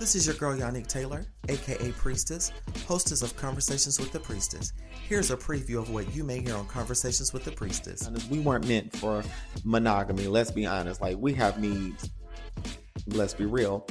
This is your girl Yannick Taylor, aka Priestess, hostess of Conversations with the Priestess. Here's a preview of what you may hear on Conversations with the Priestess. We weren't meant for monogamy, let's be honest. Like, we have needs, let's be real.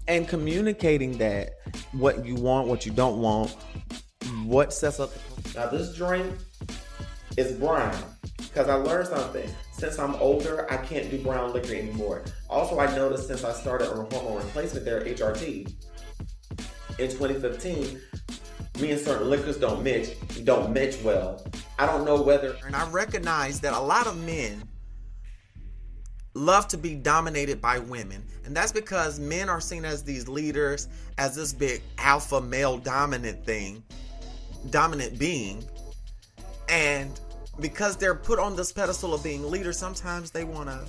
And communicating that, what you want, what you don't want, what sets up. Now, this drink is brown because I learned something. Since I'm older, I can't do brown liquor anymore. Also, I noticed since I started on hormone replacement therapy, HRT, in 2015, me and certain liquors don't match well. I don't know whether... And I recognize that a lot of men love to be dominated by women. And that's because men are seen as these leaders, as this big alpha male dominant being. And because they're put on this pedestal of being leaders, sometimes they want to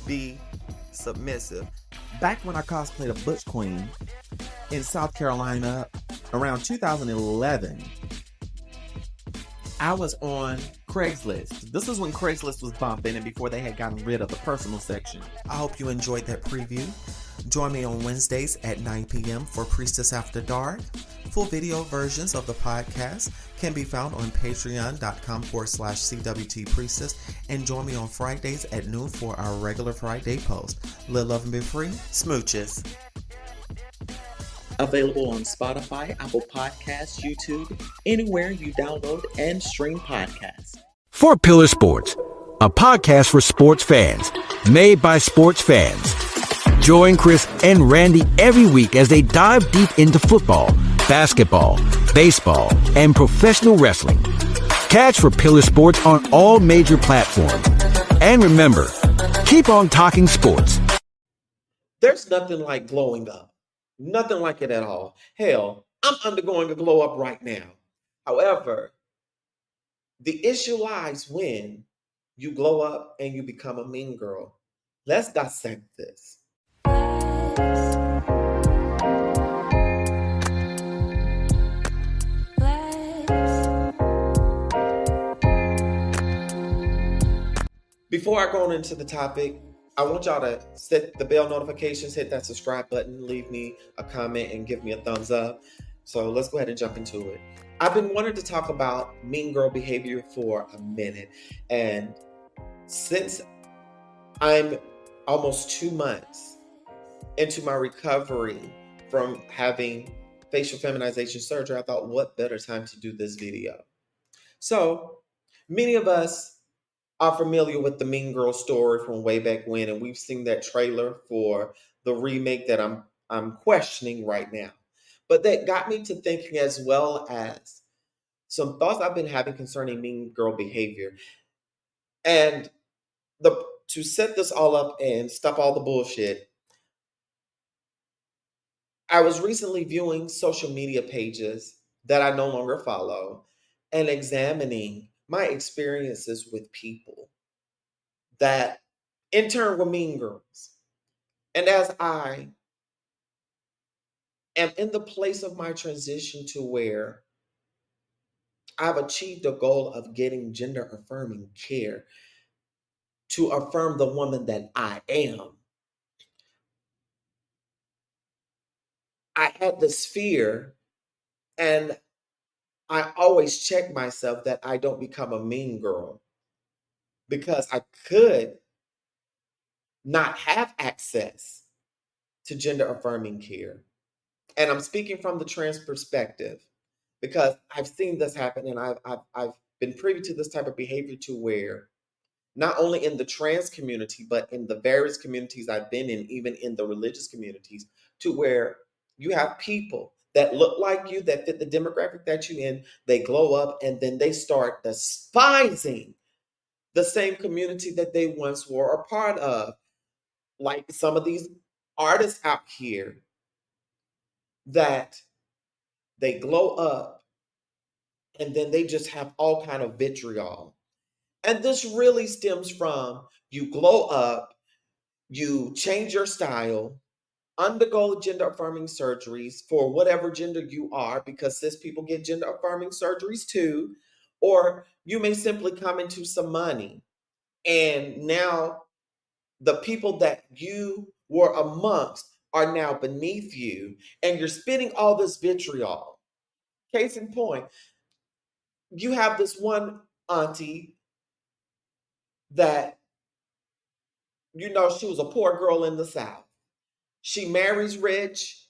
be submissive. Back when I cosplayed a Butch Queen in South Carolina around 2011, I was on Craigslist. This is when Craigslist was bumping and before they had gotten rid of the personal section. I hope you enjoyed that preview. Join me on Wednesdays at 9 p.m. for Priestess After Dark. Full video versions of the podcast can be found on patreon.com/CWT Priestess, and join me on Fridays at noon for our regular Friday post. Live, love, and be free. Smooches. Available on Spotify, Apple Podcasts, YouTube, anywhere you download and stream podcasts. Four Pillar Sports, a podcast for sports fans, made by sports fans. Join Chris and Randy every week as they dive deep into football, basketball, baseball, and professional wrestling. Catch For Pillar Sports on all major platforms. And remember, keep on talking sports. There's nothing like glowing up. Nothing like it at all. Hell, I'm undergoing a glow up right now. However, the issue lies when you glow up and you become a mean girl. Let's dissect this. Before I go on into the topic, I want y'all to set the bell notifications, hit that subscribe button, leave me a comment, and give me a thumbs up. So let's go ahead and jump into it. I've been wanting to talk about mean girl behavior for a minute. And since I'm almost 2 months into my recovery from having facial feminization surgery, I thought, what better time to do this video? So many of us are familiar with the Mean Girl story from way back when, and we've seen that trailer for the remake that I'm questioning right now. But that got me to thinking, as well as some thoughts I've been having concerning mean girl behavior. And to set this all up and stop all the bullshit, I was recently viewing social media pages that I no longer follow and examining my experiences with people that in turn were mean girls. And as I am in the place of my transition to where I've achieved a goal of getting gender affirming care to affirm the woman that I am, I had this fear, and I always check myself that I don't become a mean girl, because I could not have access to gender affirming care. And I'm speaking from the trans perspective because I've seen this happen, and I've been privy to this type of behavior to where not only in the trans community, but in the various communities I've been in, even in the religious communities, to where you have people that look like you, that fit the demographic that you're in, they glow up, and then they start despising the same community that they once were a part of. Like some of these artists out here that they glow up and then they just have all kind of vitriol. And this really stems from you glow up, you change your style, undergo gender affirming surgeries for whatever gender you are, because cis people get gender affirming surgeries too. Or you may simply come into some money, and now the people that you were amongst are now beneath you, and you're spitting all this vitriol. Case in point, you have this one auntie that, she was a poor girl in the South. She marries rich,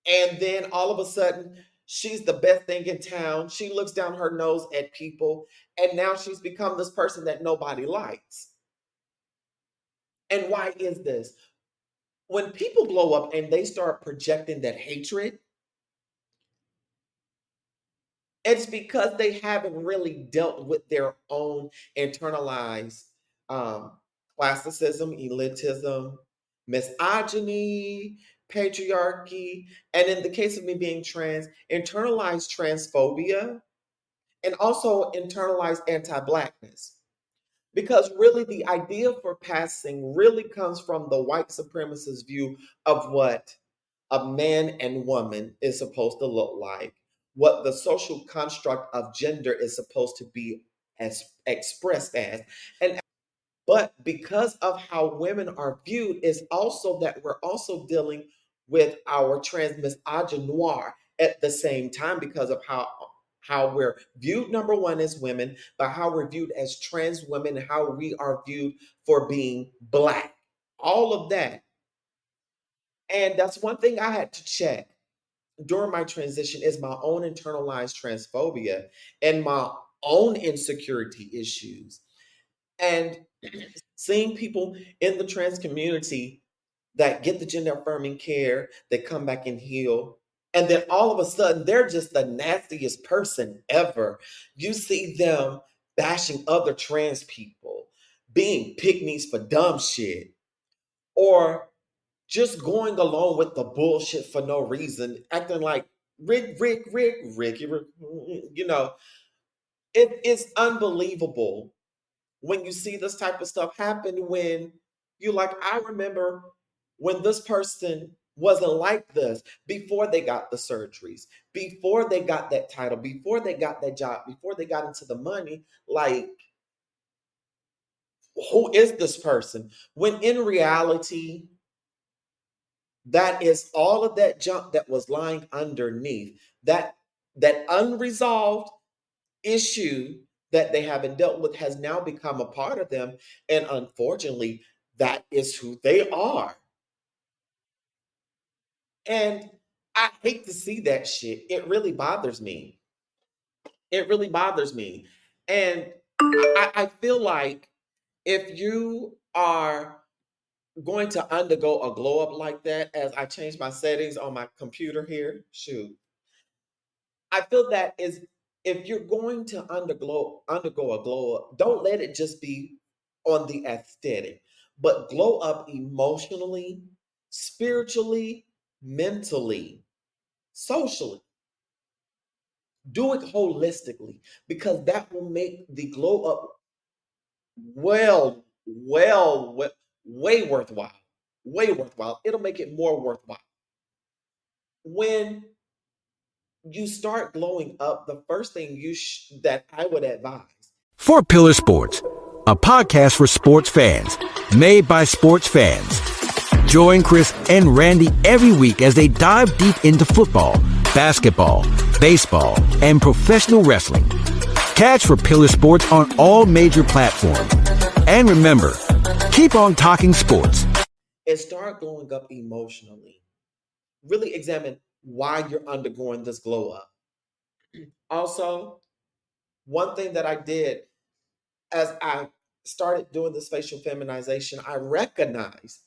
and then all of a sudden, she's the best thing in town. She looks down her nose at people, and now she's become this person that nobody likes. And why is this? When people blow up and they start projecting that hatred, it's because they haven't really dealt with their own internalized classicism, elitism, misogyny, patriarchy, and in the case of me being trans, internalized transphobia, and also internalized anti-Blackness. Because really, the idea for passing really comes from the white supremacist view of what a man and woman is supposed to look like, what the social construct of gender is supposed to be as expressed as. But because of how women are viewed, is also that we're also dealing with our trans misogynoir at the same time, because of how we're viewed, number one, as women, but how we're viewed as trans women, and how we are viewed for being Black. All of that. And that's one thing I had to check during my transition, is my own internalized transphobia and my own insecurity issues. And seeing people in the trans community that get the gender affirming care, that come back and heal, and then all of a sudden they're just the nastiest person ever. You see them bashing other trans people, being pick-me's for dumb shit, or just going along with the bullshit for no reason, acting like Ricky, it is unbelievable when you see this type of stuff happen, when I remember when this person wasn't like this before they got the surgeries, before they got that title, before they got that job, before they got into the money. Like, who is this person? When in reality, that is all of that junk that was lying underneath, that unresolved issue that they haven't dealt with has now become a part of them. And unfortunately, that is who they are. And I hate to see that shit. It really bothers me. It really bothers me. And I feel like if you are going to undergo a glow up like that, as I changed my settings on my computer here, I feel that is, if you're going to undergo a glow up, don't let it just be on the aesthetic, but glow up emotionally, spiritually, mentally, socially. Do it holistically, because that will make the glow up way worthwhile. Way worthwhile. It'll make it more worthwhile. When you start glowing up, the first thing that I would advise. Four Pillar Sports, a podcast for sports fans, made by sports fans. Join Chris and Randy every week as they dive deep into football, basketball, baseball, and professional wrestling. Catch For Pillar Sports on all major platforms. And remember, keep on talking sports. And start glowing up emotionally. Really examine why you're undergoing this glow up. Also, one thing that I did as I started doing this facial feminization, I recognized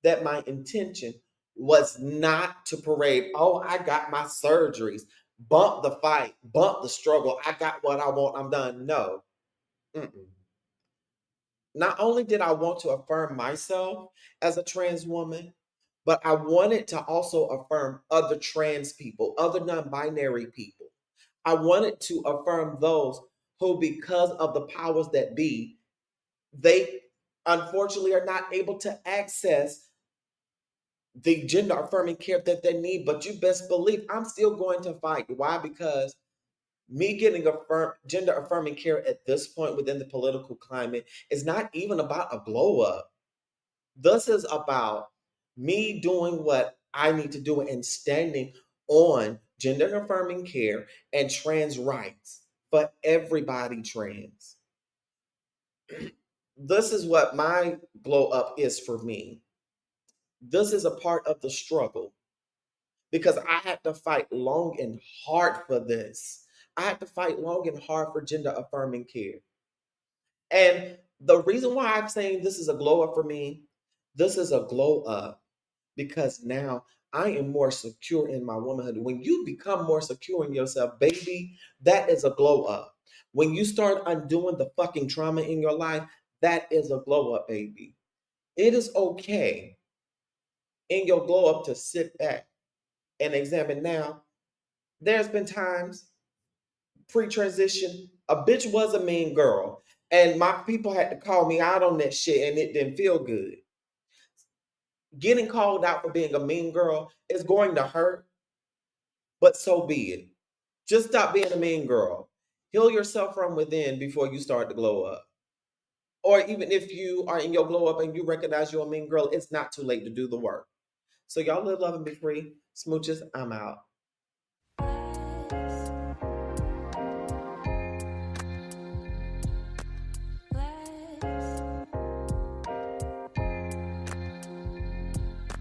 that my intention was not to parade, oh, I got my surgeries, bump the fight, bump the struggle, I got what I want, I'm done. No. Not only did I want to affirm myself as a trans woman, but I wanted to also affirm other trans people, other non-binary people. I wanted to affirm those who, because of the powers that be, they unfortunately are not able to access the gender affirming care that they need. But you best believe I'm still going to fight. Why? Because me getting gender affirming care at this point within the political climate is not even about a glow up. This is about me doing what I need to do it and standing on gender affirming care and trans rights for everybody trans. This is what my glow up is for me. This is a part of the struggle because I had to fight long and hard for this. I had to fight long and hard for gender affirming care. And the reason why I'm saying this is a glow up for me, this is a glow up because now I am more secure in my womanhood. When you become more secure in yourself, baby, that is a glow up. When you start undoing the fucking trauma in your life, that is a glow up, baby. It is okay in your glow up to sit back and examine. Now, there's been times pre-transition, a bitch was a mean girl. And my people had to call me out on that shit and it didn't feel good. Getting called out for being a mean girl is going to hurt, but so be it. Just stop being a mean girl. Heal yourself from within before you start to glow up. Or even if you are in your glow up and you recognize you're a mean girl, it's not too late to do the work. So y'all live, love, and be free. Smooches, I'm out.